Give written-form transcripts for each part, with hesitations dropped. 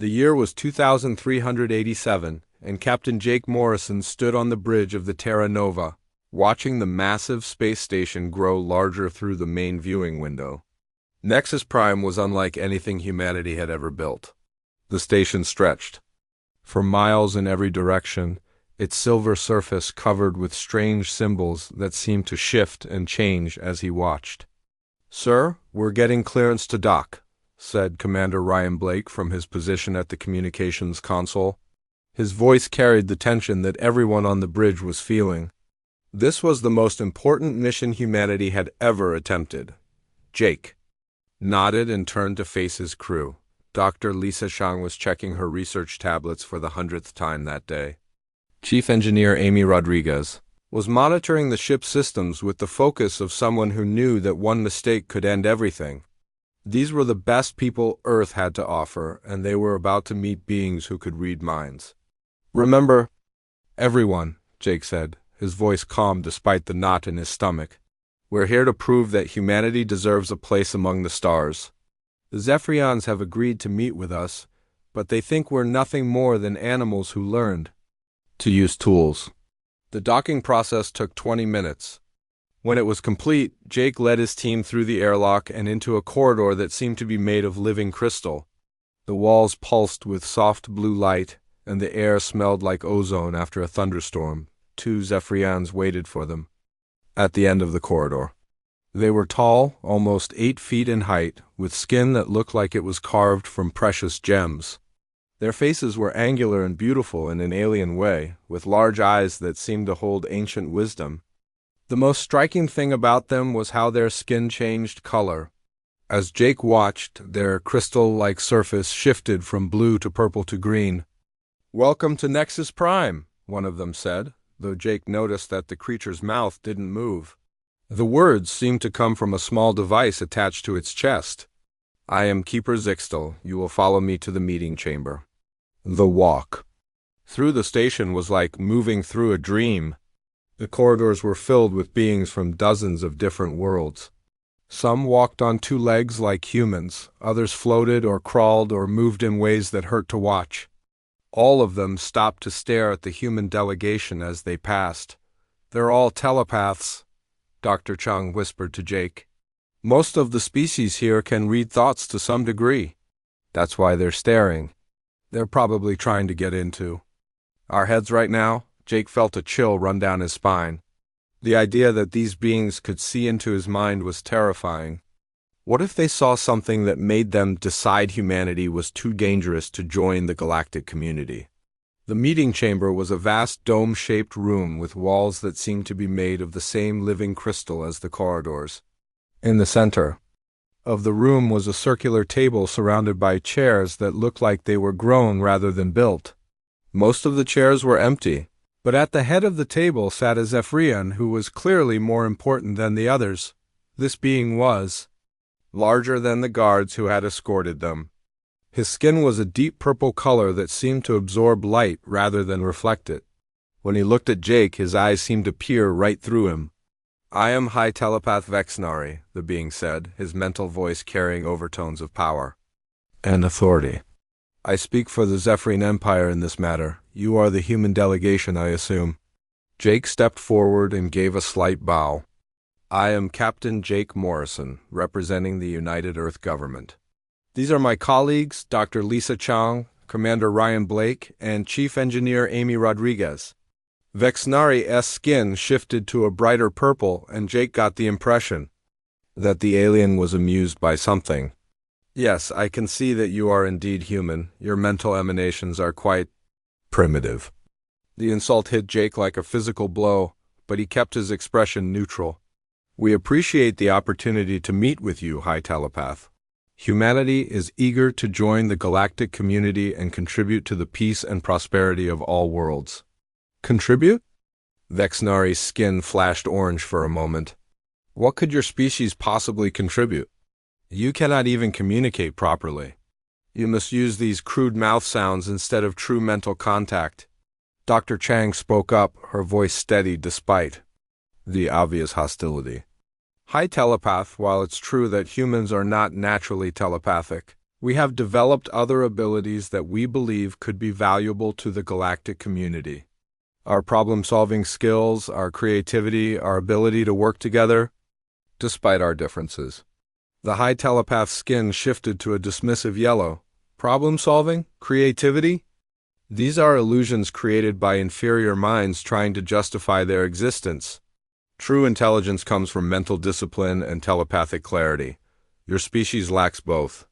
The year was 2387, and Captain Jake Morrison stood on the bridge of the Terra Nova, watching the massive space station grow larger through the main viewing window. Nexus Prime was unlike anything humanity had ever built. The station stretched for miles in every direction, its silver surface covered with strange symbols that seemed to shift and change as he watched. "Sir, we're getting clearance to dock," said Commander Ryan Blake from his position at the communications console. His voice carried the tension that everyone on the bridge was feeling. This was the most important mission humanity had ever attempted. Jake nodded and turned to face his crew. Dr. Lisa Shang was checking her research tablets for the 100th time that day. Chief Engineer Amy Rodriguez was monitoring the ship's systems with the focus of someone who knew that one mistake could end everything. These were the best people Earth had to offer, and they were about to meet beings who could read minds. "Remember, everyone," Jake said, his voice calm despite the knot in his stomach. "We're here to prove that humanity deserves a place among the stars. The Zephyrians have agreed to meet with us, but they think we're nothing more than animals who learned to use tools." The docking process took 20 minutes. When it was complete, Jake led his team through the airlock and into a corridor that seemed to be made of living crystal. The walls pulsed with soft blue light, and the air smelled like ozone after a thunderstorm. 2 Zephyrians waited for them at the end of the corridor. They were tall, almost 8 feet in height, with skin that looked like it was carved from precious gems. Their faces were angular and beautiful in an alien way, with large eyes that seemed to hold ancient wisdom. The most striking thing about them was how their skin changed color. As Jake watched, their crystal-like surface shifted from blue to purple to green. "Welcome to Nexus Prime," one of them said, though Jake noticed that the creature's mouth didn't move. The words seemed to come from a small device attached to its chest. "I am Keeper Zixtel. You will follow me to the meeting chamber." The walk through the station was like moving through a dream. The corridors were filled with beings from dozens of different worlds. Some walked on 2 legs like humans, others floated or crawled or moved in ways that hurt to watch. All of them stopped to stare at the human delegation as they passed. "They're all telepaths," Dr. Chung whispered to Jake. "Most of the species here can read thoughts to some degree. That's why they're staring. They're probably trying to get into our heads right now." Jake felt a chill run down his spine. The idea that these beings could see into his mind was terrifying. What if they saw something that made them decide humanity was too dangerous to join the galactic community? The meeting chamber was a vast dome-shaped room with walls that seemed to be made of the same living crystal as the corridors. In the center of the room was a circular table surrounded by chairs that looked like they were grown rather than built. Most of the chairs were empty, but at the head of the table sat a Zephyrian who was clearly more important than the others. This being was larger than the guards who had escorted them. His skin was a deep purple color that seemed to absorb light rather than reflect it. When he looked at Jake, his eyes seemed to peer right through him. "I am High Telepath Vexnari," the being said, his mental voice carrying overtones of power and authority. "I speak for the Zephyrian Empire in this matter. You are the human delegation, I assume." Jake stepped forward and gave a slight bow. "I am Captain Jake Morrison, representing the United Earth Government. These are my colleagues, Dr. Lisa Chang, Commander Ryan Blake, and Chief Engineer Amy Rodriguez." Vexnari's skin shifted to a brighter purple, and Jake got the impression that the alien was amused by something. "Yes, I can see that you are indeed human. Your mental emanations are quite primitive." The insult hit Jake like a physical blow, but he kept his expression neutral. "We appreciate the opportunity to meet with you, High Telepath. Humanity is eager to join the galactic community and contribute to the peace and prosperity of all worlds." "Contribute?" Vexnari's skin flashed orange for a moment. "What could your species possibly contribute? You cannot even communicate properly. You must use these crude mouth sounds instead of true mental contact." Dr. Chang spoke up, her voice steady despite the obvious hostility. "High Telepath, while it's true that humans are not naturally telepathic, We have developed other abilities that we believe could be valuable to the galactic community. Our problem-solving skills, our creativity, our ability to work together, despite our differences. The high telepath's skin shifted to a dismissive yellow. Problem-solving? Creativity? These are illusions created by inferior minds trying to justify their existence. True intelligence comes from mental discipline and telepathic clarity. Your species lacks both.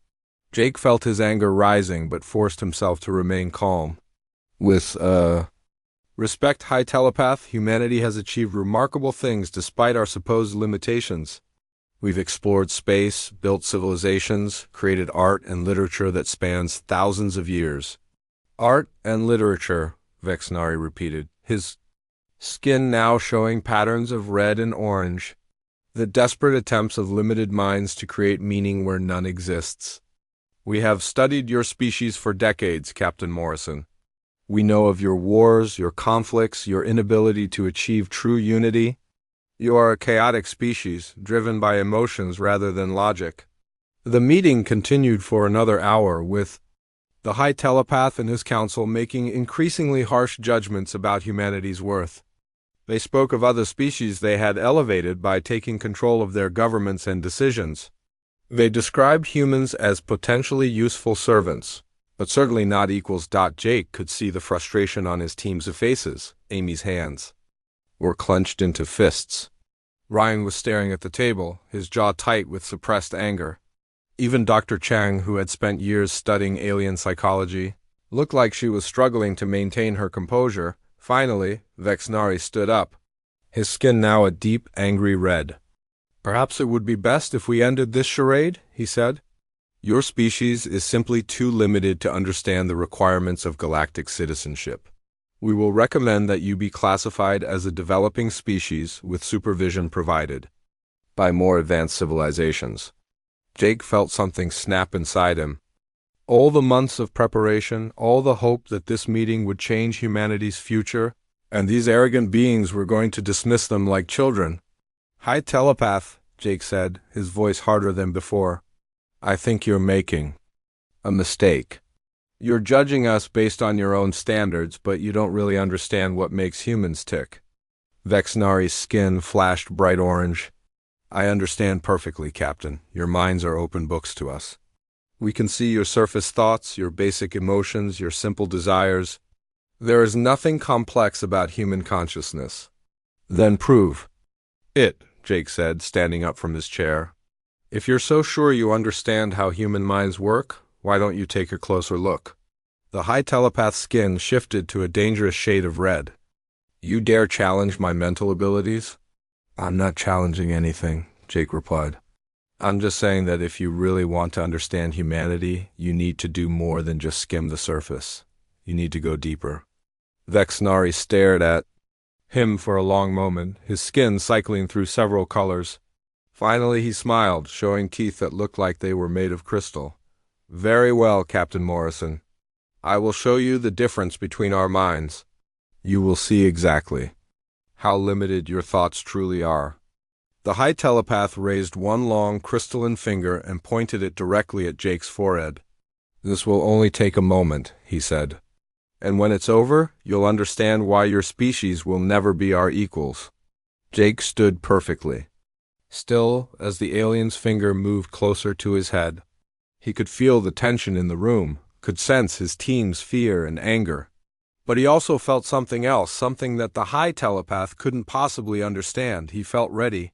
Jake felt his anger rising but forced himself to remain calm. With, respect, high telepath, humanity has achieved remarkable things despite our supposed limitations. We've explored space, built civilizations, created art and literature that spans thousands of years. Art and literature, Vexnari repeated, his skin now showing patterns of red and orange. The desperate attempts of limited minds to create meaning where none exists. We have studied your species for decades, Captain Morrison. We know of your wars, your conflicts, your inability to achieve true unity. You are a chaotic species, driven by emotions rather than logic. The meeting continued for another hour, with the high telepath and his council making increasingly harsh judgments about humanity's worth. They spoke of other species they had elevated by taking control of their governments and decisions. They described humans as potentially useful servants, but certainly not equals. Jake could see the frustration on his team's faces. Amy's hands were clenched into fists. Ryan was staring at the table, his jaw tight with suppressed anger. Even Dr. Chang, who had spent years studying alien psychology, looked like she was struggling to maintain her composure. Finally, Vexnari stood up, his skin now a deep, angry red. Perhaps it would be best if we ended this charade, he said. Your species is simply too limited to understand the requirements of galactic citizenship. We will recommend that you be classified as a developing species with supervision provided by more advanced civilizations. Jake felt something snap inside him. All the months of preparation, all the hope that this meeting would change humanity's future, and these arrogant beings were going to dismiss them like children. High telepath, Jake said, his voice harder than before. I think you're making a mistake. You're judging us based on your own standards, but you don't really understand what makes humans tick. Vexnari's skin flashed bright orange. I understand perfectly, Captain. Your minds are open books to us. We can see your surface thoughts, your basic emotions, your simple desires. There is nothing complex about human consciousness. Then prove it, Jake said, standing up from his chair. If you're so sure you understand how human minds work, why don't you take a closer look? The high telepath's skin shifted to a dangerous shade of red. You dare challenge my mental abilities? I'm not challenging anything, Jake replied. I'm just saying that if you really want to understand humanity, you need to do more than just skim the surface. You need to go deeper. Vexnari stared at him for a long moment, his skin cycling through several colors. Finally he smiled, showing teeth that looked like they were made of crystal. Very well, Captain Morrison. I will show you the difference between our minds. You will see exactly how limited your thoughts truly are. The high telepath raised one long crystalline finger and pointed it directly at Jake's forehead. This will only take a moment, he said. And when it's over, you'll understand why your species will never be our equals. Jake stood perfectly still as the alien's finger moved closer to his head. He could feel the tension in the room, could sense his team's fear and anger. But he also felt something else, something that the high telepath couldn't possibly understand. He felt ready.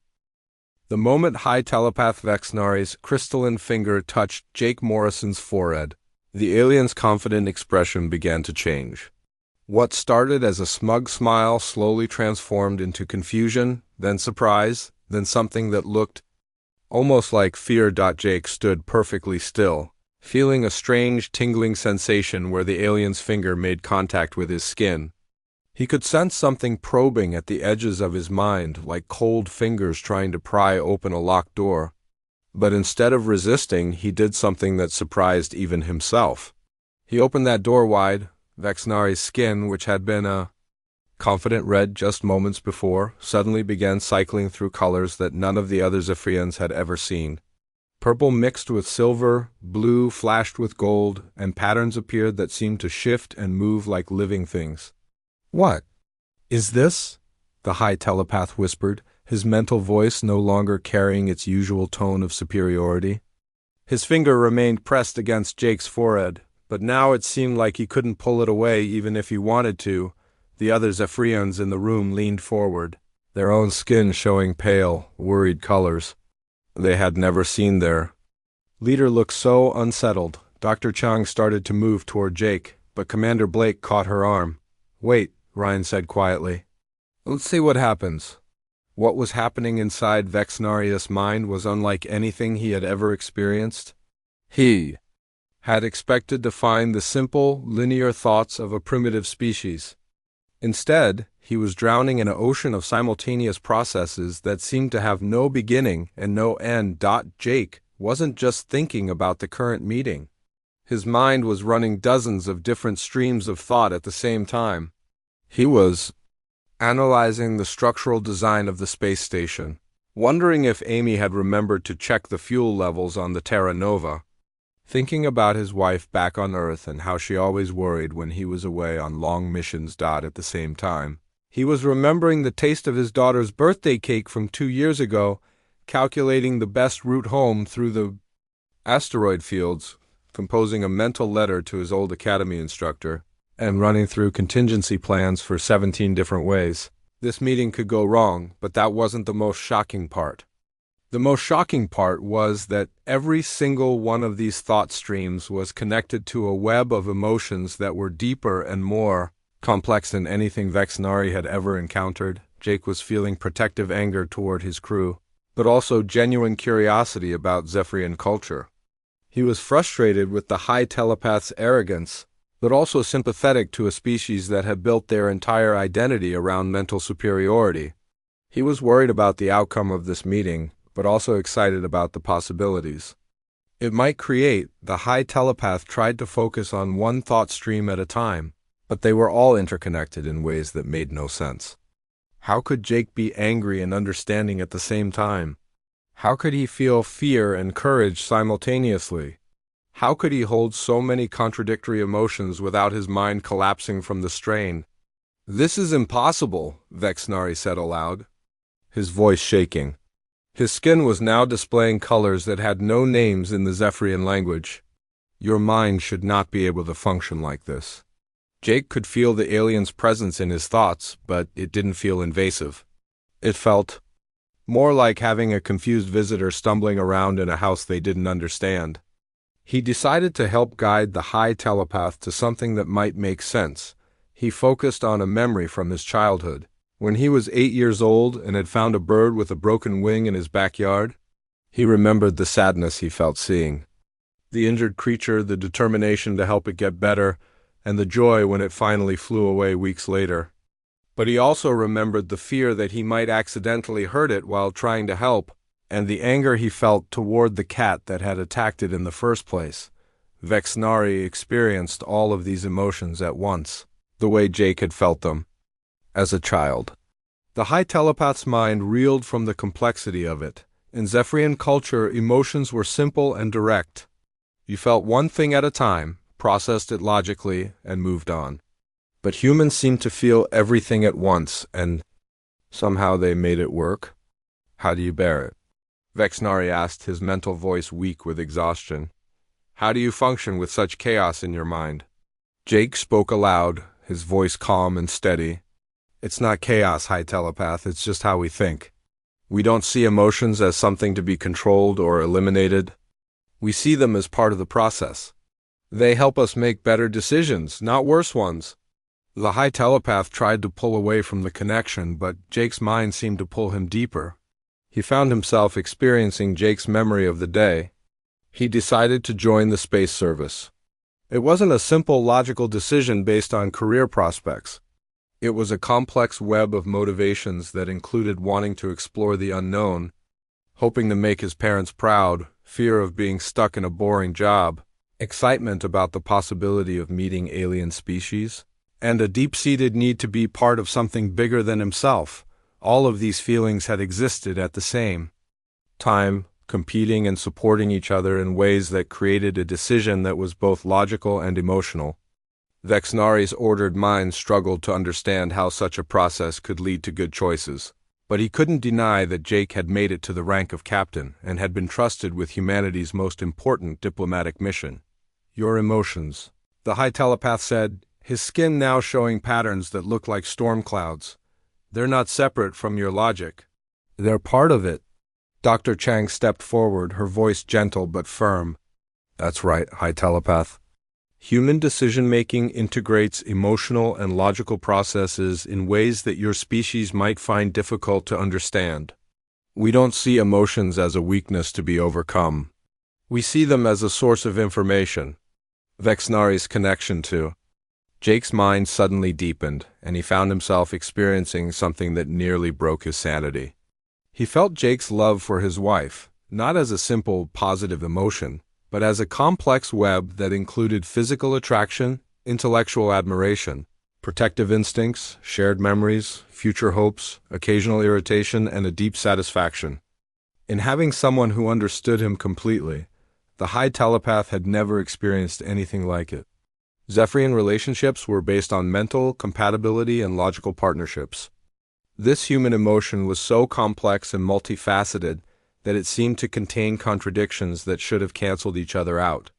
The moment high telepath Vexnari's crystalline finger touched Jake Morrison's forehead, the alien's confident expression began to change. What started as a smug smile slowly transformed into confusion, then surprise, then something that looked almost like fear. Jake stood perfectly still, feeling a strange tingling sensation where the alien's finger made contact with his skin. He could sense something probing at the edges of his mind, like cold fingers trying to pry open a locked door. But instead of resisting, he did something that surprised even himself. He opened that door wide. Vexnari's skin, which had been a confident red just moments before, suddenly began cycling through colors that none of the other Zephyrians had ever seen. Purple mixed with silver, blue flashed with gold, and patterns appeared that seemed to shift and move like living things. "What is this?" the high telepath whispered, his mental voice no longer carrying its usual tone of superiority. His finger remained pressed against Jake's forehead, but now it seemed like he couldn't pull it away even if he wanted to. The other Zephyrians in the room leaned forward, their own skin showing pale, worried colors they had never seen their leader look so unsettled. Dr. Chung started to move toward Jake, but Commander Blake caught her arm. "Wait," Ryan said quietly. "Let's see what happens." What was happening inside Vexnarius' mind was unlike anything he had ever experienced. He had expected to find the simple, linear thoughts of a primitive species. Instead, he was drowning in an ocean of simultaneous processes that seemed to have no beginning and no end. Jake wasn't just thinking about the current meeting. His mind was running dozens of different streams of thought at the same time. He was analyzing the structural design of the space station, wondering if Amy had remembered to check the fuel levels on the Terra Nova, thinking about his wife back on Earth and how she always worried when he was away on long missions. At the same time, he was remembering the taste of his daughter's birthday cake from 2 years ago, calculating the best route home through the asteroid fields, composing a mental letter to his old academy instructor, and running through contingency plans for 17 different ways. This meeting could go wrong, but that wasn't the most shocking part. The most shocking part was that every single one of these thought streams was connected to a web of emotions that were deeper and more complex than anything Vexnari had ever encountered. Jake was feeling protective anger toward his crew, but also genuine curiosity about Zephyrian culture. He was frustrated with the high telepath's arrogance, but also sympathetic to a species that had built their entire identity around mental superiority. He was worried about the outcome of this meeting, but also excited about the possibilities it might create. The high telepath tried to focus on one thought stream at a time, but they were all interconnected in ways that made no sense. How could Jake be angry and understanding at the same time? How could he feel fear and courage simultaneously? How could he hold so many contradictory emotions without his mind collapsing from the strain? "This is impossible," Vexnari said aloud, his voice shaking. His skin was now displaying colors that had no names in the Zephyrian language. "Your mind should not be able to function like this." Jake could feel the alien's presence in his thoughts, but it didn't feel invasive. It felt more like having a confused visitor stumbling around in a house they didn't understand. He decided to help guide the high telepath to something that might make sense. He focused on a memory from his childhood, when he was 8 years old and had found a bird with a broken wing in his backyard. He remembered the sadness he felt seeing the injured creature, the determination to help it get better, and the joy when it finally flew away weeks later. But he also remembered the fear that he might accidentally hurt it while trying to help, and the anger he felt toward the cat that had attacked it in the first place. Vexnari experienced all of these emotions at once, the way Jake had felt them as a child. The high telepath's mind reeled from the complexity of it. In Zephyrian culture, emotions were simple and direct. You felt one thing at a time, processed it logically, and moved on. But humans seemed to feel everything at once, and somehow they made it work. "How do you bear it?" Vexnari asked, his mental voice weak with exhaustion. "How do you function with such chaos in your mind?" Jake spoke aloud, his voice calm and steady. "It's not chaos, high telepath, it's just how we think. We don't see emotions as something to be controlled or eliminated. We see them as part of the process. They help us make better decisions, not worse ones." The high telepath tried to pull away from the connection, but Jake's mind seemed to pull him deeper. He found himself experiencing Jake's memory of the day he decided to join the space service. It wasn't a simple logical decision based on career prospects. It was a complex web of motivations that included wanting to explore the unknown, hoping to make his parents proud, fear of being stuck in a boring job, excitement about the possibility of meeting alien species, and a deep-seated need to be part of something bigger than himself. All of these feelings had existed at the same time, competing and supporting each other in ways that created a decision that was both logical and emotional. Vexnari's ordered mind struggled to understand how such a process could lead to good choices. But he couldn't deny that Jake had made it to the rank of captain and had been trusted with humanity's most important diplomatic mission. Your emotions, the High Telepath said, his skin now showing patterns that look like storm clouds. They're not separate from your logic. They're part of it. Dr. Chang stepped forward, her voice gentle but firm. That's right, High Telepath. Human decision-making integrates emotional and logical processes in ways that your species might find difficult to understand. We don't see emotions as a weakness to be overcome. We see them as a source of information. Vexnari's connection to Jake's mind suddenly deepened, and he found himself experiencing something that nearly broke his sanity. He felt Jake's love for his wife, not as a simple positive emotion, but as a complex web that included physical attraction, intellectual admiration, protective instincts, shared memories, future hopes, occasional irritation, and a deep satisfaction. In having someone who understood him completely, the High Telepath had never experienced anything like it. Zephyrian relationships were based on mental compatibility and logical partnerships. This human emotion was so complex and multifaceted that it seemed to contain contradictions that should have canceled each other out.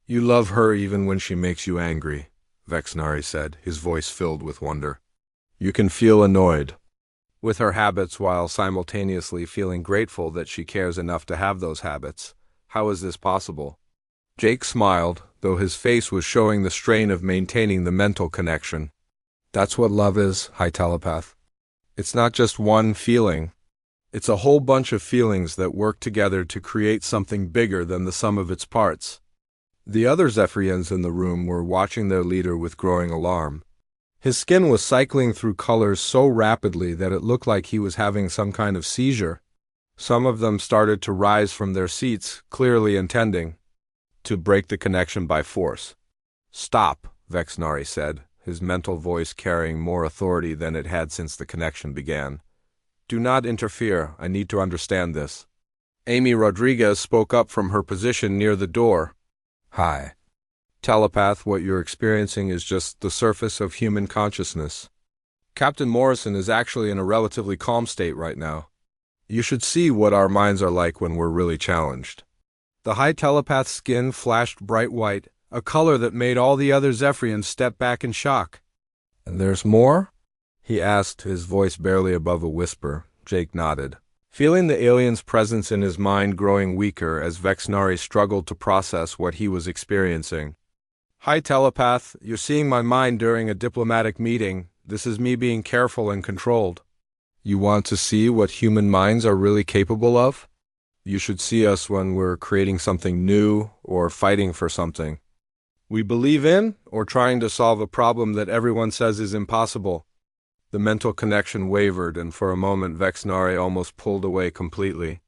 You love her even when she makes you angry, Vexnari said, his voice filled with wonder. You can feel annoyed with her habits while simultaneously feeling grateful that she cares enough to have those habits. How is this possible? Jake smiled, though his face was showing the strain of maintaining the mental connection. That's what love is, High Telepath. It's not just one feeling. It's a whole bunch of feelings that work together to create something bigger than the sum of its parts. The other Zephyrians in the room were watching their leader with growing alarm. His skin was cycling through colors so rapidly that it looked like he was having some kind of seizure. Some of them started to rise from their seats, clearly intending to break the connection by force. Stop, Vexnari said, his mental voice carrying more authority than it had since the connection began. Do not interfere. I need to understand this. Amy Rodriguez spoke up from her position near the door. Hi. Telepath, what you're experiencing is just the surface of human consciousness. Captain Morrison is actually in a relatively calm state right now. You should see what our minds are like when we're really challenged. The High Telepath's skin flashed bright white, a color that made all the other Zephyrians step back in shock. And there's more? He asked, his voice barely above a whisper. Jake nodded, feeling the alien's presence in his mind growing weaker as Vexnari struggled to process what he was experiencing. Hi, Telepath. You're seeing my mind during a diplomatic meeting. This is me being careful and controlled. You want to see what human minds are really capable of? You should see us when we're creating something new or fighting for something we believe in or trying to solve a problem that everyone says is impossible. The mental connection wavered, and for a moment Vexnari almost pulled away completely.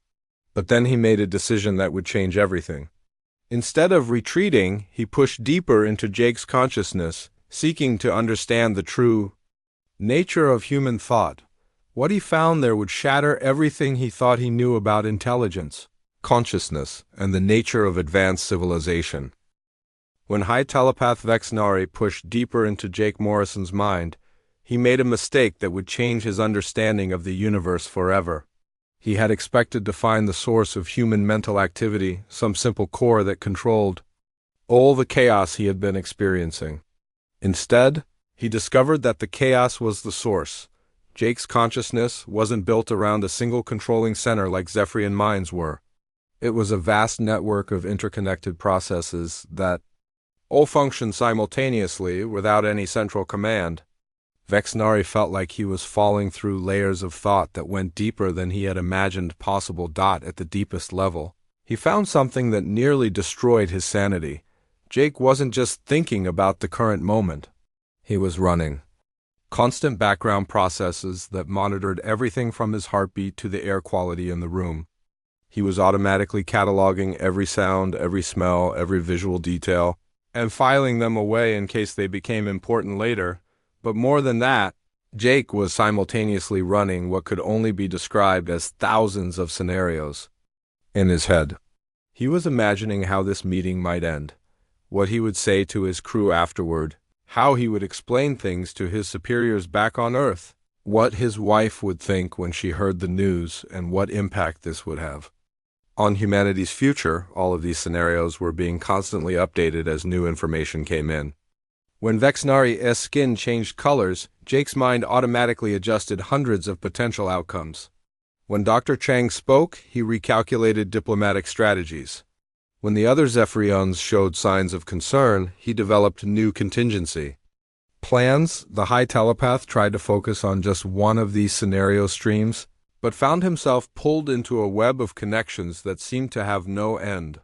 But then he made a decision that would change everything. Instead of retreating, he pushed deeper into Jake's consciousness, seeking to understand the true nature of human thought. What he found there would shatter everything he thought he knew about intelligence, consciousness, and the nature of advanced civilization. When High Telepath Vexnari pushed deeper into Jake Morrison's mind, he made a mistake that would change his understanding of the universe forever. He had expected to find the source of human mental activity, some simple core that controlled all the chaos he had been experiencing. Instead, he discovered that the chaos was the source. Jake's consciousness wasn't built around a single controlling center like Zephyrian minds were. It was a vast network of interconnected processes that all functioned simultaneously without any central command. Vexnari felt like he was falling through layers of thought that went deeper than he had imagined possible. At the deepest level, he found something that nearly destroyed his sanity. Jake wasn't just thinking about the current moment. He was running constant background processes that monitored everything from his heartbeat to the air quality in the room. He was automatically cataloging every sound, every smell, every visual detail, and filing them away in case they became important later. But more than that, Jake was simultaneously running what could only be described as thousands of scenarios. In his head, he was imagining how this meeting might end, what he would say to his crew afterward, how he would explain things to his superiors back on Earth, what his wife would think when she heard the news, and what impact this would have on humanity's future. All of these scenarios were being constantly updated as new information came in. When Vexnari's skin changed colors, Jake's mind automatically adjusted hundreds of potential outcomes. When Dr. Chang spoke, he recalculated diplomatic strategies. When the other Zephyrians showed signs of concern, he developed new contingency plans. The high telepath tried to focus on just one of these scenario streams, but found himself pulled into a web of connections that seemed to have no end.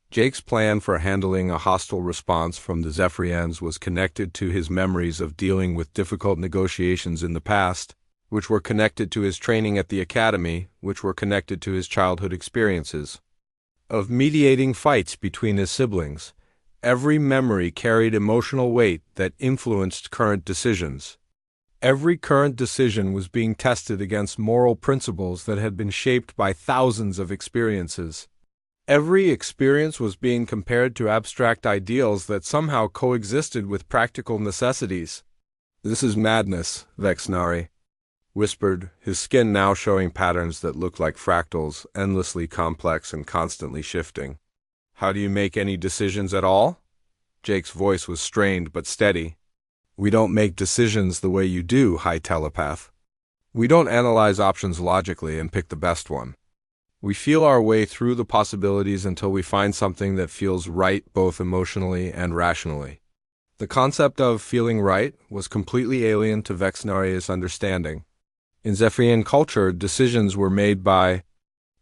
Jake's plan for handling a hostile response from the Zephyrians was connected to his memories of dealing with difficult negotiations in the past, which were connected to his training at the academy, which were connected to his childhood experiences of mediating fights between his siblings. Every memory carried emotional weight that influenced current decisions. Every current decision was being tested against moral principles that had been shaped by thousands of experiences. Every experience was being compared to abstract ideals that somehow coexisted with practical necessities. "This is madness," Vexnari whispered, his skin now showing patterns that looked like fractals, endlessly complex and constantly shifting. "How do you make any decisions at all?" Jake's voice was strained but steady. "We don't make decisions the way you do, high telepath. We don't analyze options logically and pick the best one. We feel our way through the possibilities until we find something that feels right both emotionally and rationally." The concept of feeling right was completely alien to Vexnari's understanding. In Zephyrian culture, decisions were made by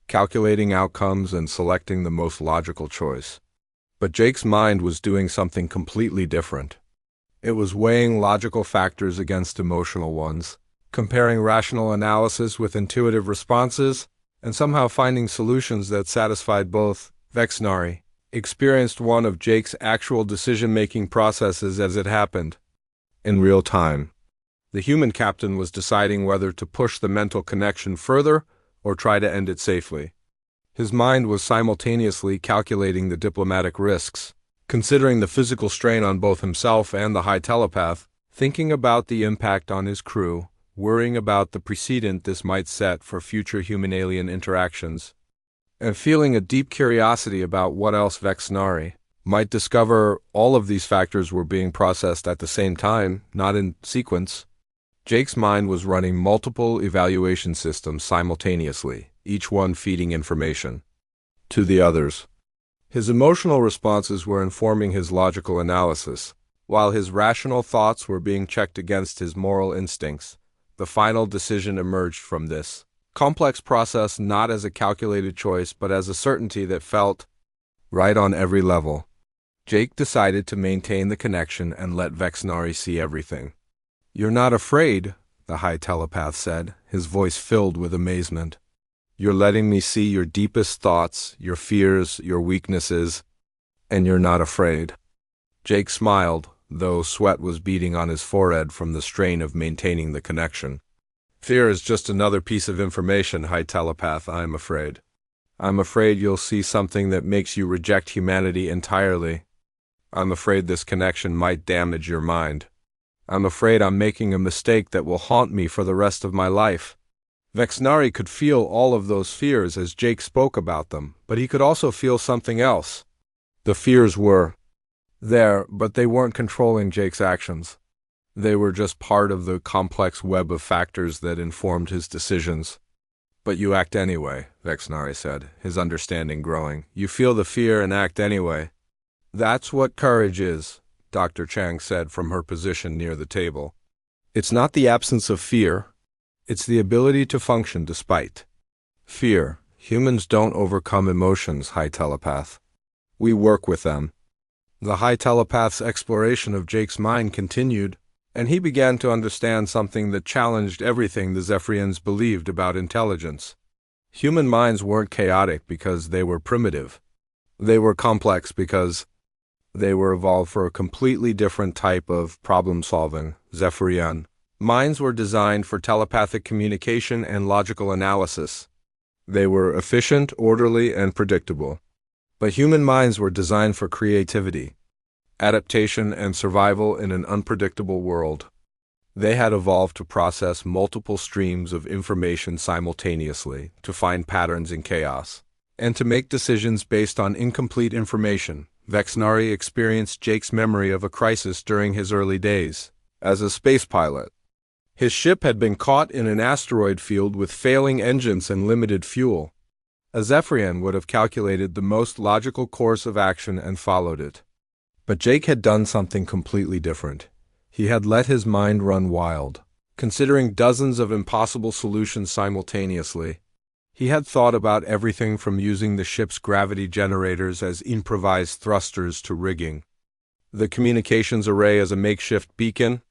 calculating outcomes and selecting the most logical choice. But Jake's mind was doing something completely different. It was weighing logical factors against emotional ones, comparing rational analysis with intuitive responses, and somehow finding solutions that satisfied both. Vexnari experienced one of Jake's actual decision-making processes as it happened. In real time, the human captain was deciding whether to push the mental connection further or try to end it safely. His mind was simultaneously calculating the diplomatic risks, considering the physical strain on both himself and the high telepath, thinking about the impact on his crew, worrying about the precedent this might set for future human-alien interactions, and feeling a deep curiosity about what else Vexnari might discover. All of these factors were being processed at the same time, not in sequence. Jake's mind was running multiple evaluation systems simultaneously, each one feeding information to the others. His emotional responses were informing his logical analysis, while his rational thoughts were being checked against his moral instincts. The final decision emerged from this complex process not as a calculated choice but as a certainty that felt right on every level. Jake decided to maintain the connection and let Vexnari see everything. "You're not afraid," the high telepath said, his voice filled with amazement. "You're letting me see your deepest thoughts, your fears, your weaknesses, and you're not afraid." Jake smiled, though sweat was beading on his forehead from the strain of maintaining the connection. "Fear is just another piece of information, high telepath, I'm afraid. I'm afraid you'll see something that makes you reject humanity entirely. I'm afraid this connection might damage your mind. I'm afraid I'm making a mistake that will haunt me for the rest of my life." Vexnari could feel all of those fears as Jake spoke about them, but he could also feel something else. The fears were there, but they weren't controlling Jake's actions. They were just part of the complex web of factors that informed his decisions. "But you act anyway," Vexnari said, his understanding growing. "You feel the fear and act anyway." "That's what courage is," Dr. Chang said from her position near the table. "It's not the absence of fear. It's the ability to function despite fear. Humans don't overcome emotions, high telepath. We work with them." The high telepath's exploration of Jake's mind continued, and he began to understand something that challenged everything the Zephyrians believed about intelligence. Human minds weren't chaotic because they were primitive. They were complex because they were evolved for a completely different type of problem-solving. Zephyrian minds were designed for telepathic communication and logical analysis. They were efficient, orderly, and predictable. But human minds were designed for creativity, adaptation, and survival in an unpredictable world. They had evolved to process multiple streams of information simultaneously, to find patterns in chaos, and to make decisions based on incomplete information. Vexnari experienced Jake's memory of a crisis during his early days as a space pilot. His ship had been caught in an asteroid field with failing engines and limited fuel. A Zephyrian would have calculated the most logical course of action and followed it. But Jake had done something completely different. He had let his mind run wild, considering dozens of impossible solutions simultaneously. He had thought about everything from using the ship's gravity generators as improvised thrusters to rigging the communications array as a makeshift beacon.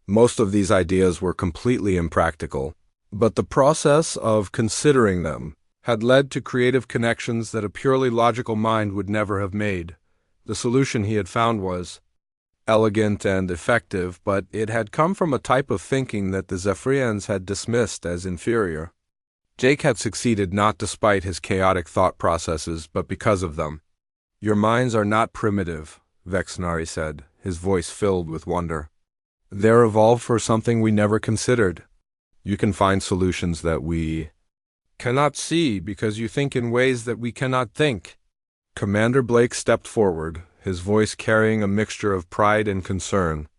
Most of these ideas were completely impractical, but the process of considering them had led to creative connections that a purely logical mind would never have made. The solution he had found was elegant and effective, but it had come from a type of thinking that the Zephyrians had dismissed as inferior. Jake had succeeded not despite his chaotic thought processes, but because of them. "Your minds are not primitive," Vexnari said, his voice filled with wonder. "They're evolved for something we never considered. You can find solutions that we cannot see because you think in ways that we cannot think." Commander Blake stepped forward, his voice carrying a mixture of pride and concern.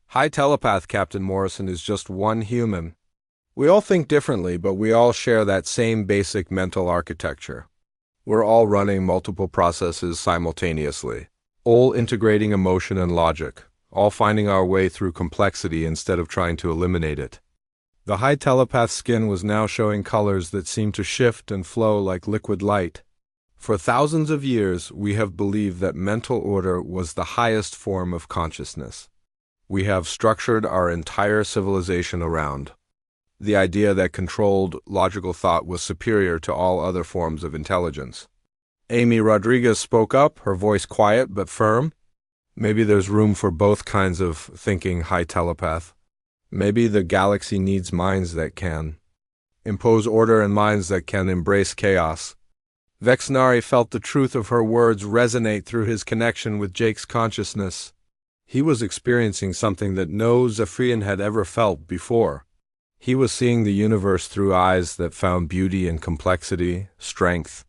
"High Telepath Captain Morrison is just one human. We all think differently, but we all share that same basic mental architecture. We're all running multiple processes simultaneously, all integrating emotion and logic, all finding our way through complexity instead of trying to eliminate it." The High Telepath's skin was now showing colors that seemed to shift and flow like liquid light. "For thousands of years, we have believed that mental order was the highest form of consciousness. We have structured our entire civilization around the idea that controlled, logical thought was superior to all other forms of intelligence." Amy Rodriguez spoke up, her voice quiet but firm. "Maybe there's room for both kinds of thinking, High Telepath. Maybe the galaxy needs minds that can impose order and minds that can embrace chaos." Vexnari felt the truth of her words resonate through his connection with Jake's consciousness. He was experiencing something that no Zephyrian had ever felt before. He was seeing the universe through eyes that found beauty in complexity, strength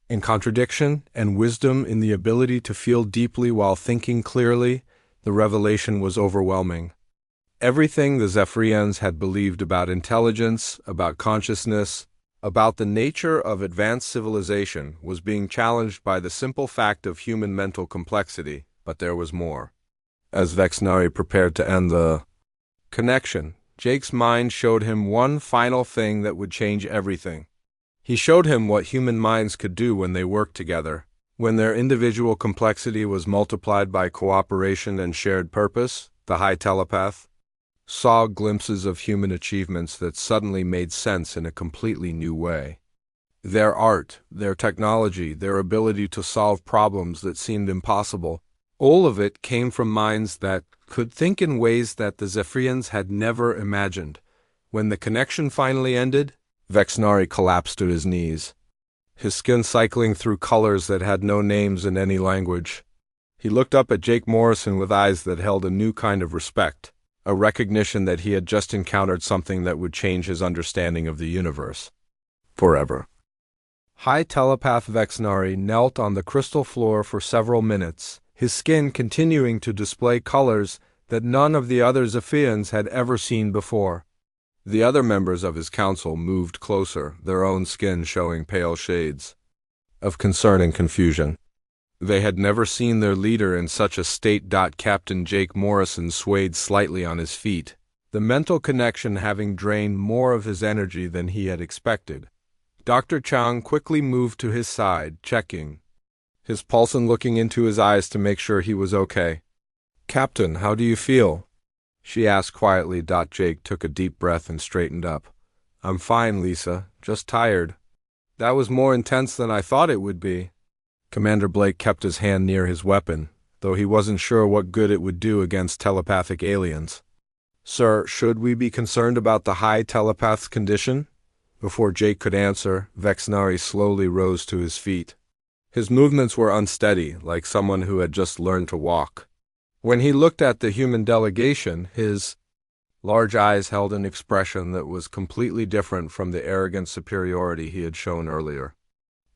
in contradiction, and wisdom in the ability to feel deeply while thinking clearly. The revelation was overwhelming. Everything the Zephyrians had believed about intelligence, about consciousness, about the nature of advanced civilization was being challenged by the simple fact of human mental complexity, but there was more. As Vexnari prepared to end the connection, Jake's mind showed him one final thing that would change everything. He showed him what human minds could do when they worked together, when their individual complexity was multiplied by cooperation and shared purpose. The High Telepath saw glimpses of human achievements that suddenly made sense in a completely new way. Their art, their technology, their ability to solve problems that seemed impossible, all of it came from minds that could think in ways that the Zephyrians had never imagined. When the connection finally ended, Vexnari collapsed to his knees, his skin cycling through colors that had no names in any language. He looked up at Jake Morrison with eyes that held a new kind of respect, a recognition that he had just encountered something that would change his understanding of the universe forever. High Telepath Vexnari knelt on the crystal floor for several minutes, his skin continuing to display colors that none of the other Zephyrians had ever seen before. The other members of his council moved closer, their own skin showing pale shades of concern and confusion. They had never seen their leader in such a state. Captain Jake Morrison swayed slightly on his feet, the mental connection having drained more of his energy than he had expected. Dr. Chang quickly moved to his side, checking his pulse and looking into his eyes to make sure he was okay. "Captain, how do you feel?" she asked quietly. Jake took a deep breath and straightened up. "I'm fine, Lisa, just tired." "That was more intense than I thought it would be." Commander Blake kept his hand near his weapon, though he wasn't sure what good it would do against telepathic aliens. "Sir, should we be concerned about the High Telepath's condition?" Before Jake could answer, Vexnari slowly rose to his feet. His movements were unsteady, like someone who had just learned to walk. When he looked at the human delegation, his large eyes held an expression that was completely different from the arrogant superiority he had shown earlier.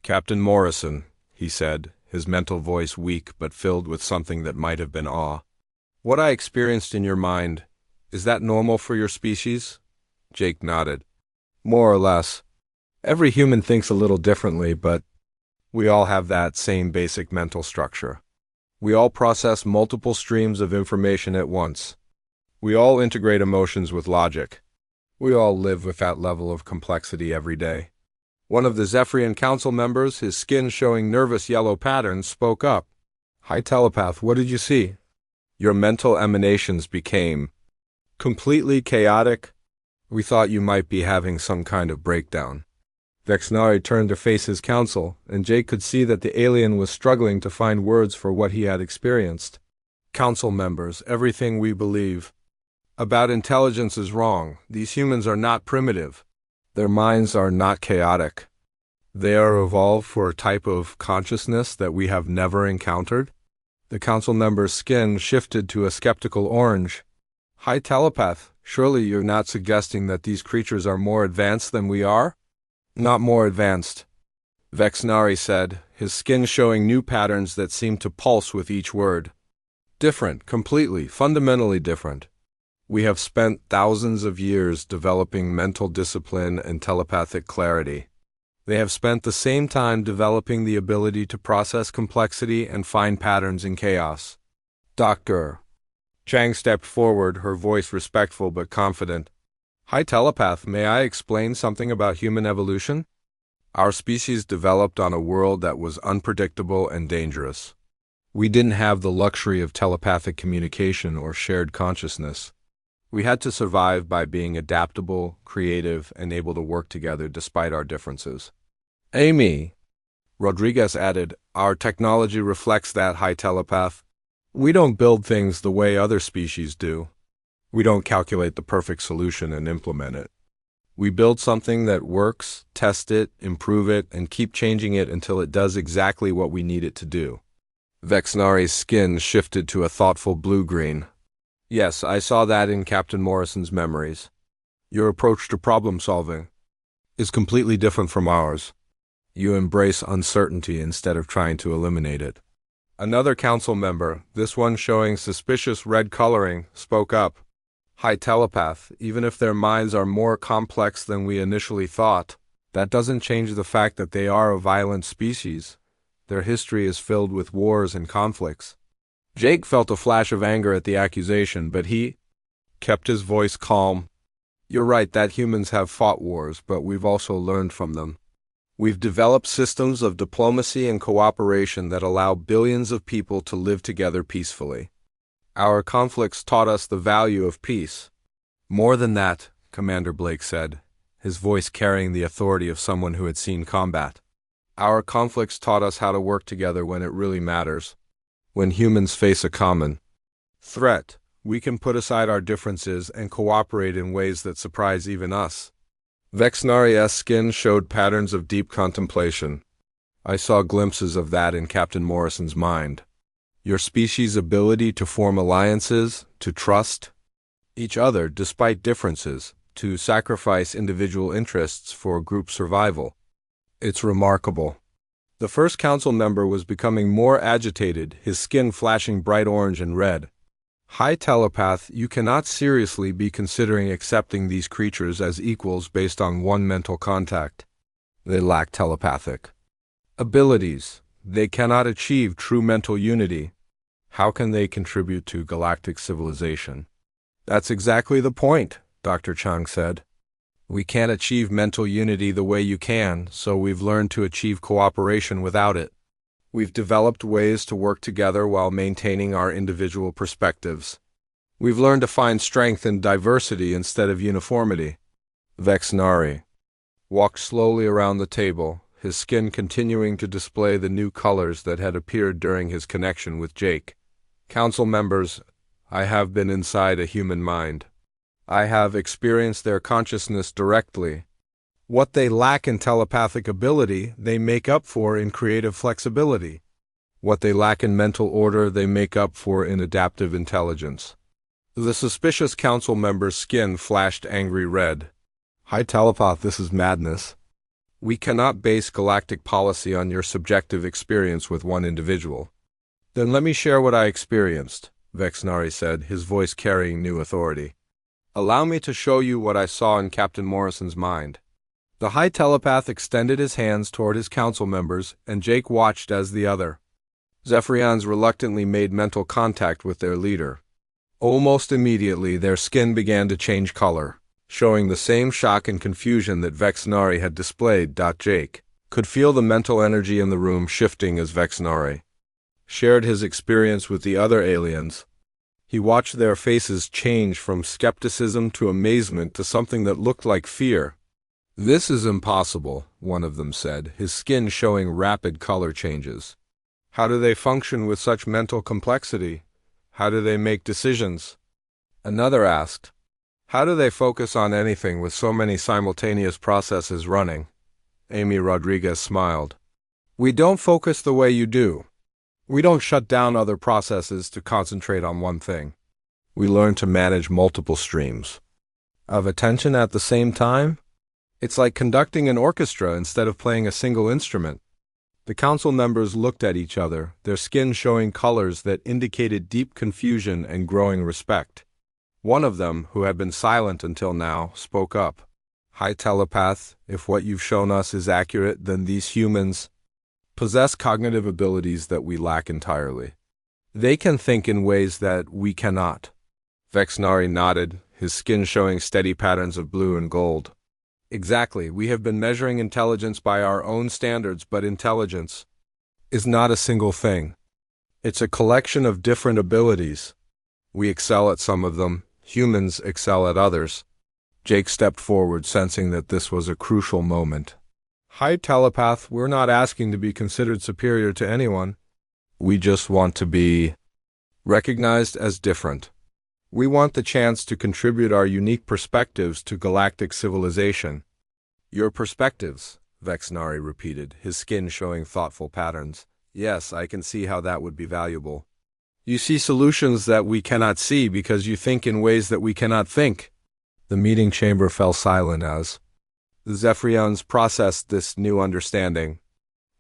"Captain Morrison," he said, his mental voice weak but filled with something that might have been awe. "What I experienced in your mind, is that normal for your species?" Jake nodded. "More or less. Every human thinks a little differently, but we all have that same basic mental structure. We all process multiple streams of information at once. We all integrate emotions with logic. We all live with that level of complexity every day." One of the Zephyrian Council members, his skin showing nervous yellow patterns, spoke up. "High Telepath, what did you see?" "Your mental emanations became completely chaotic. We thought you might be having some kind of breakdown." Vexnari turned to face his council, and Jake could see that the alien was struggling to find words for what he had experienced. "Council members, everything we believe about intelligence is wrong. These humans are not primitive. Their minds are not chaotic. They are evolved for a type of consciousness that we have never encountered." The council member's skin shifted to a skeptical orange. "High Telepath, surely you're not suggesting that these creatures are more advanced than we are?" "Not more advanced," Vexnari said, his skin showing new patterns that seemed to pulse with each word. "Different, completely, fundamentally different. We have spent thousands of years developing mental discipline and telepathic clarity. They have spent the same time developing the ability to process complexity and find patterns in chaos." "Dr." Chang stepped forward, her voice respectful but confident. "High Telepath, may I explain something about human evolution? Our species developed on a world that was unpredictable and dangerous. We didn't have the luxury of telepathic communication or shared consciousness. We had to survive by being adaptable, creative, and able to work together despite our differences." "Amy," Rodriguez added, "our technology reflects that, High Telepath. We don't build things the way other species do. We don't calculate the perfect solution and implement it. We build something that works, test it, improve it, and keep changing it until it does exactly what we need it to do." Vexnari's skin shifted to a thoughtful blue-green. "Yes, I saw that in Captain Morrison's memories. Your approach to problem-solving is completely different from ours. You embrace uncertainty instead of trying to eliminate it." Another council member, this one showing suspicious red coloring, spoke up. "High Telepath, even if their minds are more complex than we initially thought, that doesn't change the fact that they are a violent species. Their history is filled with wars and conflicts." Jake felt a flash of anger at the accusation, but he kept his voice calm. "You're right that humans have fought wars, but we've also learned from them. We've developed systems of diplomacy and cooperation that allow billions of people to live together peacefully. Our conflicts taught us the value of peace." "More than that," Commander Blake said, his voice carrying the authority of someone who had seen combat. "Our conflicts taught us how to work together when it really matters. When humans face a common threat, we can put aside our differences and cooperate in ways that surprise even us." Vexnari's skin showed patterns of deep contemplation. "I saw glimpses of that in Captain Morrison's mind. Your species' ability to form alliances, to trust each other despite differences, to sacrifice individual interests for group survival. It's remarkable." The first council member was becoming more agitated, his skin flashing bright orange and red. "High Telepath, you cannot seriously be considering accepting these creatures as equals based on one mental contact. They lack telepathic abilities. They cannot achieve true mental unity. How can they contribute to galactic civilization?" "That's exactly the point," Dr. Chang said. "We can't achieve mental unity the way you can, so we've learned to achieve cooperation without it. We've developed ways to work together while maintaining our individual perspectives. We've learned to find strength in diversity instead of uniformity." Vexnari walked slowly around the table, his skin continuing to display the new colors that had appeared during his connection with Jake. "Council members, I have been inside a human mind. I have experienced their consciousness directly. What they lack in telepathic ability, they make up for in creative flexibility. What they lack in mental order, they make up for in adaptive intelligence. The suspicious council member's skin flashed angry red. High telepath, this is madness. We cannot base galactic policy on your subjective experience with one individual. Then let me share what I experienced, Vexnari said, his voice carrying new authority. Allow me to show you what I saw in Captain Morrison's mind. The high telepath extended his hands toward his council members, and Jake watched as the other Zephyrians reluctantly made mental contact with their leader. Almost immediately, their skin began to change color, showing the same shock and confusion that Vexnari had displayed. Jake could feel the mental energy in the room shifting as Vexnari shared his experience with the other aliens. He watched their faces change from skepticism to amazement to something that looked like fear. "This is impossible," one of them said, his skin showing rapid color changes. "How do they function with such mental complexity? How do they make decisions?" Another asked, "How do they focus on anything with so many simultaneous processes running?" Amy Rodriguez smiled. "We don't focus the way you do. We don't shut down other processes to concentrate on one thing. We learn to manage multiple streams of attention at the same time. It's like conducting an orchestra instead of playing a single instrument." The council members looked at each other, their skin showing colors that indicated deep confusion and growing respect. One of them, who had been silent until now, spoke up. "High telepath, if what you've shown us is accurate, then these humans possess cognitive abilities that we lack entirely. They can think in ways that we cannot." Vexnari nodded, his skin showing steady patterns of blue and gold. "Exactly. We have been measuring intelligence by our own standards, but intelligence is not a single thing. It's a collection of different abilities. We excel at some of them. Humans excel at others." Jake stepped forward, sensing that this was a crucial moment. "High telepath, we're not asking to be considered superior to anyone. We just want to be recognized as different. We want the chance to contribute our unique perspectives to galactic civilization." "Your perspectives," Vexnari repeated, his skin showing thoughtful patterns. "Yes, I can see how that would be valuable. You see solutions that we cannot see because you think in ways that we cannot think." The meeting chamber fell silent as the Zephyrians processed this new understanding.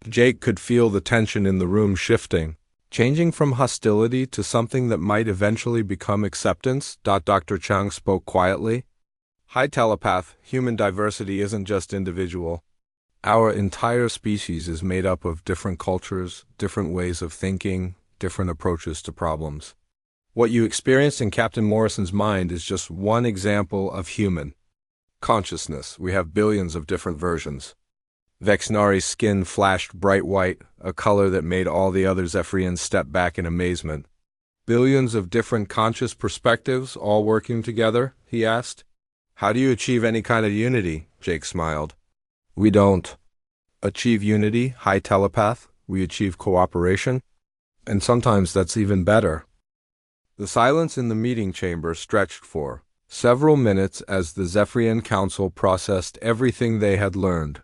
Jake could feel the tension in the room shifting, changing from hostility to something that might eventually become acceptance. Dr. Chung spoke quietly. "High telepath, human diversity isn't just individual. Our entire species is made up of different cultures, different ways of thinking, different approaches to problems. What you experienced in Captain Morrison's mind is just one example of human consciousness. We have billions of different versions." Vexnari's skin flashed bright white, a color that made all the other Zephyrians step back in amazement. "Billions of different conscious perspectives, all working together?" he asked. "How do you achieve any kind of unity?" Jake smiled. "We don't achieve unity, high telepath. We achieve cooperation. And sometimes that's even better." The silence in the meeting chamber stretched for several minutes as the Zephyrian Council processed everything they had learned.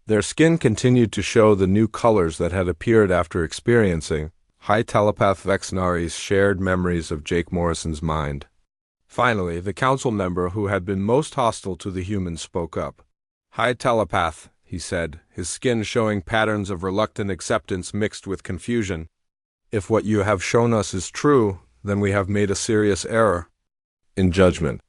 Their skin continued to show the new colors that had appeared after experiencing high telepath Vexnari's shared memories of Jake Morrison's mind. Finally, the council member who had been most hostile to the humans spoke up. "High telepath," he said, his skin showing patterns of reluctant acceptance mixed with confusion. "If what you have shown us is true, then we have made a serious error in judgment.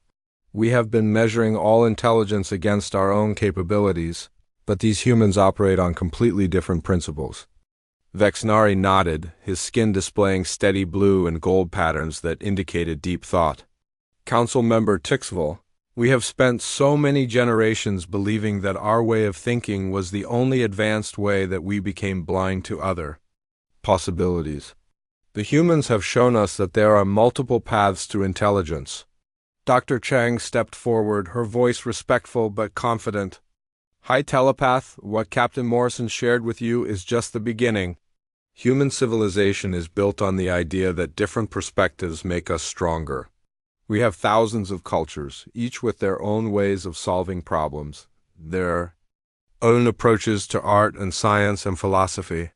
We have been measuring all intelligence against our own capabilities, but these humans operate on completely different principles." Vexnari nodded, his skin displaying steady blue and gold patterns that indicated deep thought. "Council member Tixville, we have spent so many generations believing that our way of thinking was the only advanced way that we became blind to other possibilities. The humans have shown us that there are multiple paths to intelligence." Dr. Chang stepped forward, her voice respectful but confident. "High telepath, what Captain Morrison shared with you is just the beginning. Human civilization is built on the idea that different perspectives make us stronger. We have thousands of cultures, each with their own ways of solving problems. Their own approaches to art and science and philosophy.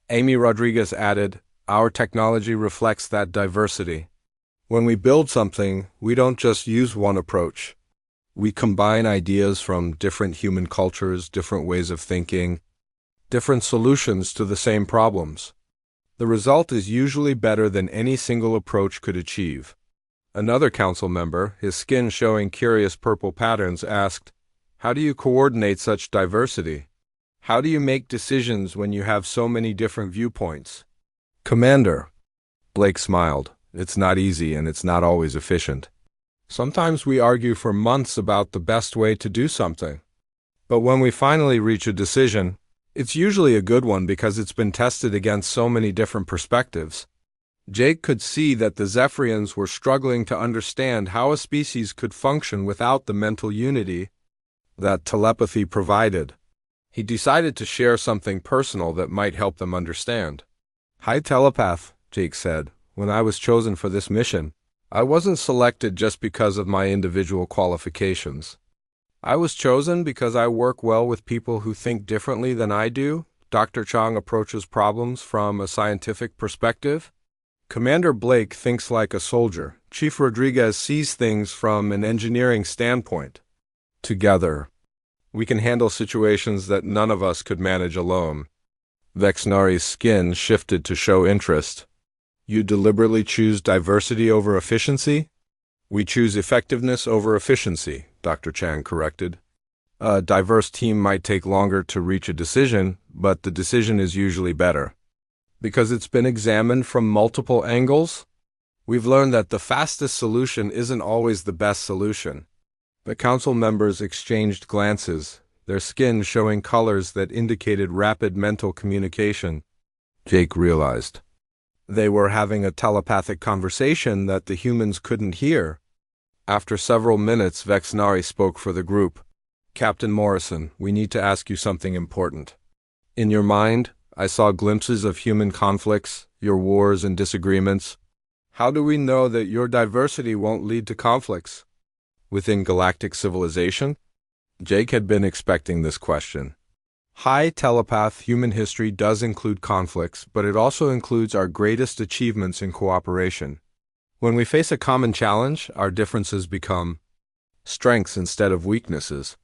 Amy Rodriguez added, "Our technology reflects that diversity. When we build something, we don't just use one approach. We combine ideas from different human cultures, different ways of thinking, different solutions to the same problems. The result is usually better than any single approach could achieve." Another council member, his skin showing curious purple patterns, asked, "How do you coordinate such diversity? How do you make decisions when you have so many different viewpoints?" "Commander," Blake smiled, "it's not easy and it's not always efficient. Sometimes we argue for months about the best way to do something. But when we finally reach a decision, it's usually a good one because it's been tested against so many different perspectives." Jake could see that the Zephyrians were struggling to understand how a species could function without the mental unity that telepathy provided. He decided to share something personal that might help them understand. "Hi, telepath," Jake said. "When I was chosen for this mission, I wasn't selected just because of my individual qualifications. I was chosen because I work well with people who think differently than I do." Dr. Chang approaches problems from a scientific perspective. Commander Blake thinks like a soldier. Chief Rodriguez sees things from an engineering standpoint. Together, we can handle situations that none of us could manage alone. Vexnari's skin shifted to show interest. "You deliberately choose diversity over efficiency?" "We choose effectiveness over efficiency," Dr. Chang corrected. "A diverse team might take longer to reach a decision, but the decision is usually better. Because it's been examined from multiple angles, we've learned that the fastest solution isn't always the best solution." The council members exchanged glances, their skin showing colors that indicated rapid mental communication. Jake realized they were having a telepathic conversation that the humans couldn't hear. After several minutes, Vexnari spoke for the group. "Captain Morrison, we need to ask you something important. In your mind, I saw glimpses of human conflicts, your wars and disagreements. How do we know that your diversity won't lead to conflicts within galactic civilization?" Jake had been expecting this question. High telepath human history does include conflicts, but it also includes our greatest achievements in cooperation. When we face a common challenge, our differences become strengths instead of weaknesses.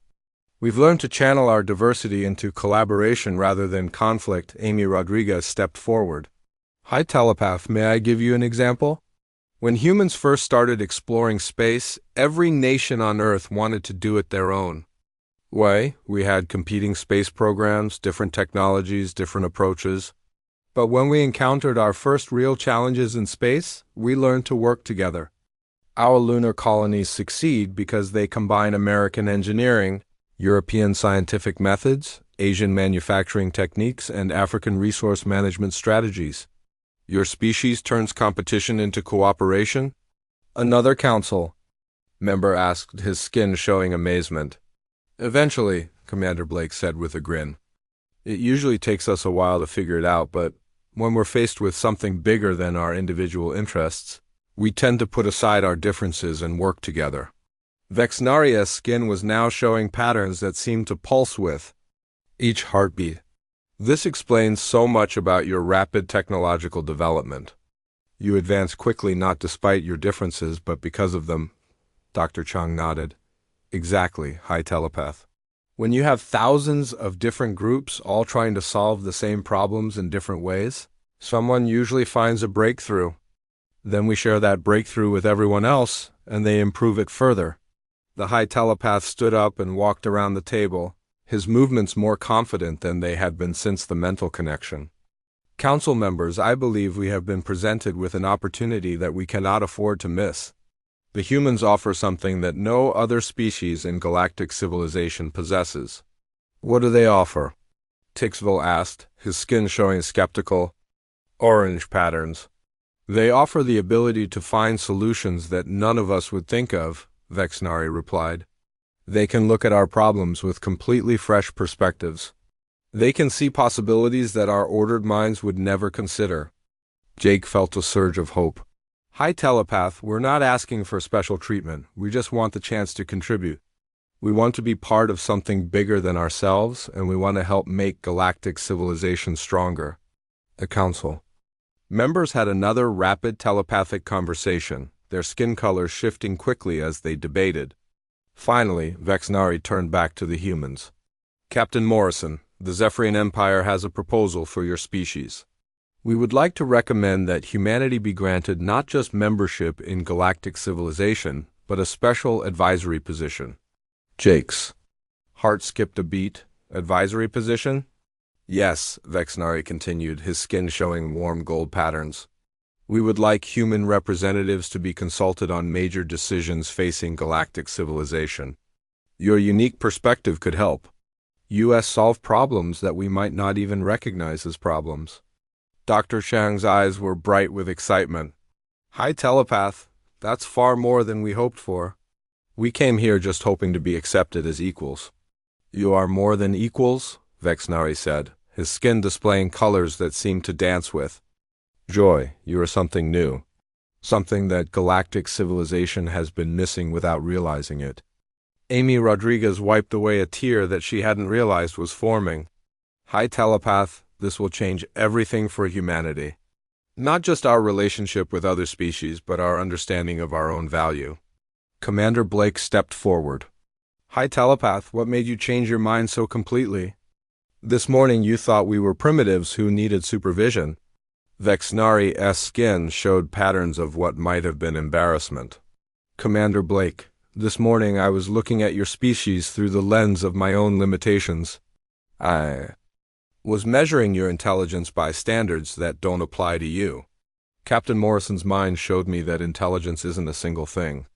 We've learned to channel our diversity into collaboration rather than conflict. Amy Rodriguez stepped forward. "Hi, telepath, may I give you an example? When humans first started exploring space, every nation on Earth wanted to do it their own way. We had competing space programs, different technologies, different approaches. But when we encountered our first real challenges in space, we learned to work together. Our lunar colonies succeed because they combine American engineering, European scientific methods, Asian manufacturing techniques, and African resource management strategies. Your species turns competition into cooperation?" Another council member asked, his skin showing amazement. "Eventually," Commander Blake said with a grin. "It usually takes us a while to figure it out, but when we're faced with something bigger than our individual interests, we tend to put aside our differences and work together." Vexnaria's skin was now showing patterns that seemed to pulse with each heartbeat. "This explains so much about your rapid technological development. You advance quickly not despite your differences, but because of them." Dr. Chung nodded. "Exactly, high telepath. When you have thousands of different groups all trying to solve the same problems in different ways, someone usually finds a breakthrough. Then we share that breakthrough with everyone else, and they improve it further." The high telepath stood up and walked around the table, his movements more confident than they had been since the mental connection. "Council members, I believe we have been presented with an opportunity that we cannot afford to miss. The humans offer something that no other species in galactic civilization possesses." "What do they offer?" Tixville asked, his skin showing skeptical orange patterns. "They offer the ability to find solutions that none of us would think of," Vexnari replied. "They can look at our problems with completely fresh perspectives. They can see possibilities that our ordered minds would never consider." Jake felt a surge of hope. "High telepath, we're not asking for special treatment. We just want the chance to contribute. We want to be part of something bigger than ourselves, and we want to help make galactic civilization stronger. A council. Members had another rapid telepathic conversation, their skin colors shifting quickly as they debated. Finally, Vexnari turned back to the humans. Captain Morrison, the Zephyrian Empire has a proposal for your species. We would like to recommend that humanity be granted not just membership in galactic civilization, but a special advisory position. Jake's heart skipped a beat. Advisory position? Yes, Vexnari continued, his skin showing warm gold patterns. We would like human representatives to be consulted on major decisions facing galactic civilization. Your unique perspective could help U.S. solve problems that we might not even recognize as problems. Dr. Shang's eyes were bright with excitement. Hi, telepath. That's far more than we hoped for. We came here just hoping to be accepted as equals. You are more than equals, Vexnari said, his skin displaying colors that seemed to dance with joy. You are something new. Something that galactic civilization has been missing without realizing it. Amy Rodriguez wiped away a tear that she hadn't realized was forming. Hi, telepath. This will change everything for humanity. Not just our relationship with other species, but our understanding of our own value. Commander Blake stepped forward. Hi, telepath. What made you change your mind so completely? This morning you thought we were primitives who needed supervision. Vexnari's skin showed patterns of what might have been embarrassment. Commander Blake, this morning I was looking at your species through the lens of my own limitations. I was measuring your intelligence by standards that don't apply to you. Captain Morrison's mind showed me that intelligence isn't a single thing.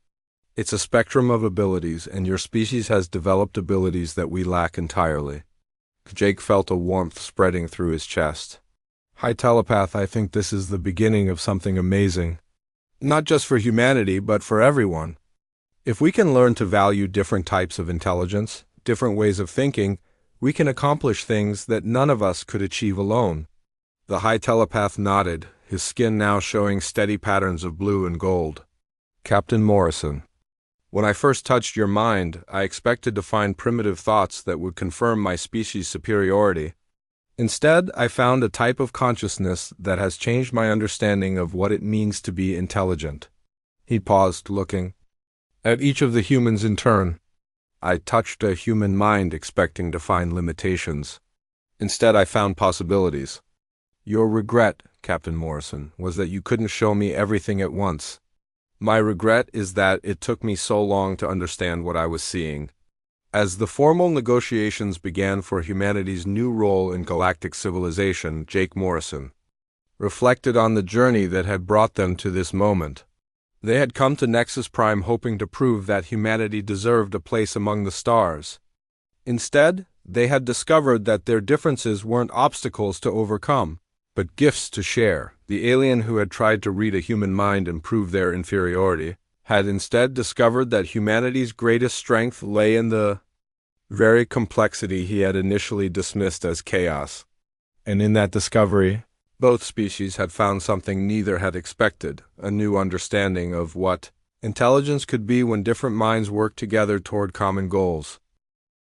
It's a spectrum of abilities, and your species has developed abilities that we lack entirely. Jake felt a warmth spreading through his chest. Hi, telepath, I think this is the beginning of something amazing. Not just for humanity, but for everyone. If we can learn to value different types of intelligence, different ways of thinking, we can accomplish things that none of us could achieve alone. The high telepath nodded, his skin now showing steady patterns of blue and gold. Captain Morrison, when I first touched your mind, I expected to find primitive thoughts that would confirm my species' superiority. Instead, I found a type of consciousness that has changed my understanding of what it means to be intelligent. He paused, looking at each of the humans in turn. I touched a human mind expecting to find limitations. Instead, I found possibilities. Your regret, Captain Morrison, was that you couldn't show me everything at once. My regret is that it took me so long to understand what I was seeing. As the formal negotiations began for humanity's new role in galactic civilization, Jake Morrison reflected on the journey that had brought them to this moment. They had come to Nexus Prime hoping to prove that humanity deserved a place among the stars. Instead, they had discovered that their differences weren't obstacles to overcome, but gifts to share. The alien who had tried to read a human mind and prove their inferiority had instead discovered that humanity's greatest strength lay in the very complexity he had initially dismissed as chaos. And in that discovery, both species had found something neither had expected, a new understanding of what intelligence could be when different minds worked together toward common goals.